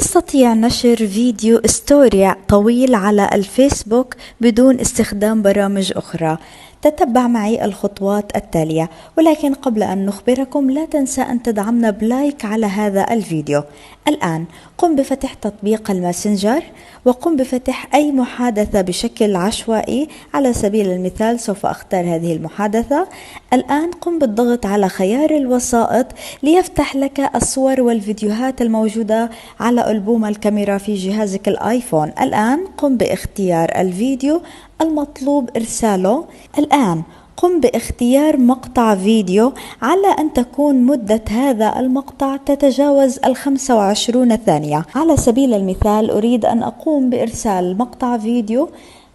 تستطيع نشر فيديو ستوري طويل على الفيسبوك بدون استخدام برامج أخرى. تتبع معي الخطوات التالية، ولكن قبل أن نخبركم لا تنسى أن تدعمنا بلايك على هذا الفيديو. الآن قم بفتح تطبيق الماسنجر وقم بفتح أي محادثة بشكل عشوائي. على سبيل المثال سوف أختار هذه المحادثة. الآن قم بالضغط على خيار الوسائط ليفتح لك الصور والفيديوهات الموجودة على ألبوم الكاميرا في جهازك الآيفون. الآن قم باختيار الفيديو المطلوب إرساله. الآن قم باختيار مقطع فيديو على أن تكون مدة هذا المقطع تتجاوز 25 ثانية. على سبيل المثال أريد أن أقوم بإرسال مقطع فيديو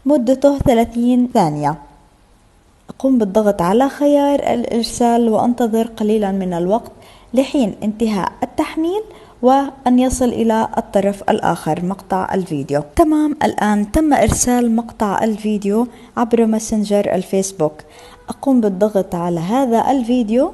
مدته 30 ثانية. أقوم بالضغط على خيار الإرسال وأنتظر قليلا من الوقت لحين انتهاء التحميل وأن يصل إلى الطرف الآخر مقطع الفيديو. تمام، الآن تم إرسال مقطع الفيديو عبر ماسنجر الفيسبوك. أقوم بالضغط على هذا الفيديو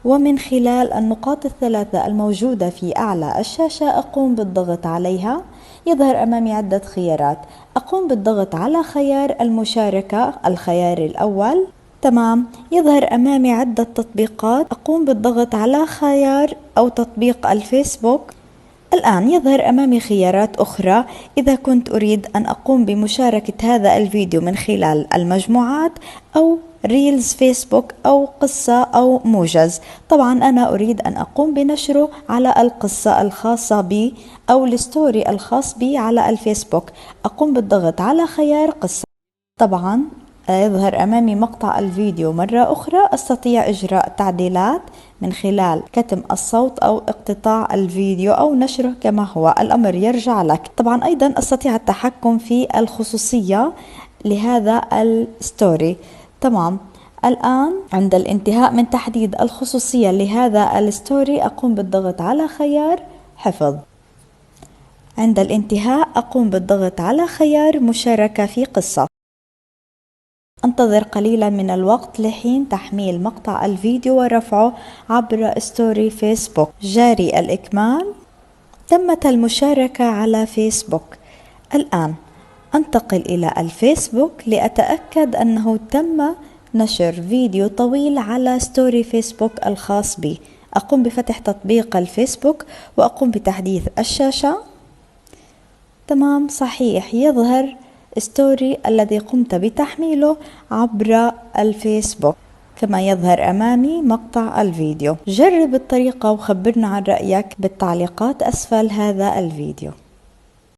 ومن خلال النقاط الثلاثة الموجودة في أعلى الشاشة أقوم بالضغط عليها. يظهر أمامي عدة خيارات. أقوم بالضغط على خيار المشاركة، الخيار الأول. تمام، يظهر أمامي عدة تطبيقات. أقوم بالضغط على خيار أو تطبيق الفيسبوك. الآن يظهر أمامي خيارات أخرى إذا كنت أريد أن أقوم بمشاركة هذا الفيديو من خلال المجموعات أو ريلز فيسبوك أو قصة أو موجز. طبعا أنا أريد أن أقوم بنشره على القصة الخاصة بي أو الستوري الخاص بي على الفيسبوك. أقوم بالضغط على خيار قصة. طبعا يظهر أمامي مقطع الفيديو مرة أخرى. أستطيع إجراء تعديلات من خلال كتم الصوت أو اقتطاع الفيديو أو نشره كما هو. الأمر يرجع لك. طبعا أيضا أستطيع التحكم في الخصوصية لهذا الستوري. تمام، الآن عند الانتهاء من تحديد الخصوصية لهذا الستوري أقوم بالضغط على خيار حفظ. عند الانتهاء أقوم بالضغط على خيار مشاركة في قصة. انتظر قليلا من الوقت لحين تحميل مقطع الفيديو ورفعه عبر ستوري فيسبوك. جاري الإكمال. تمت المشاركة على فيسبوك. الآن أنتقل إلى الفيسبوك لأتأكد أنه تم نشر فيديو طويل على ستوري فيسبوك الخاص بي. أقوم بفتح تطبيق الفيسبوك وأقوم بتحديث الشاشة. تمام، صحيح، يظهر ستوري الذي قمت بتحميله عبر الفيسبوك كما يظهر أمامي مقطع الفيديو. جرب الطريقة وخبرنا عن رأيك بالتعليقات أسفل هذا الفيديو.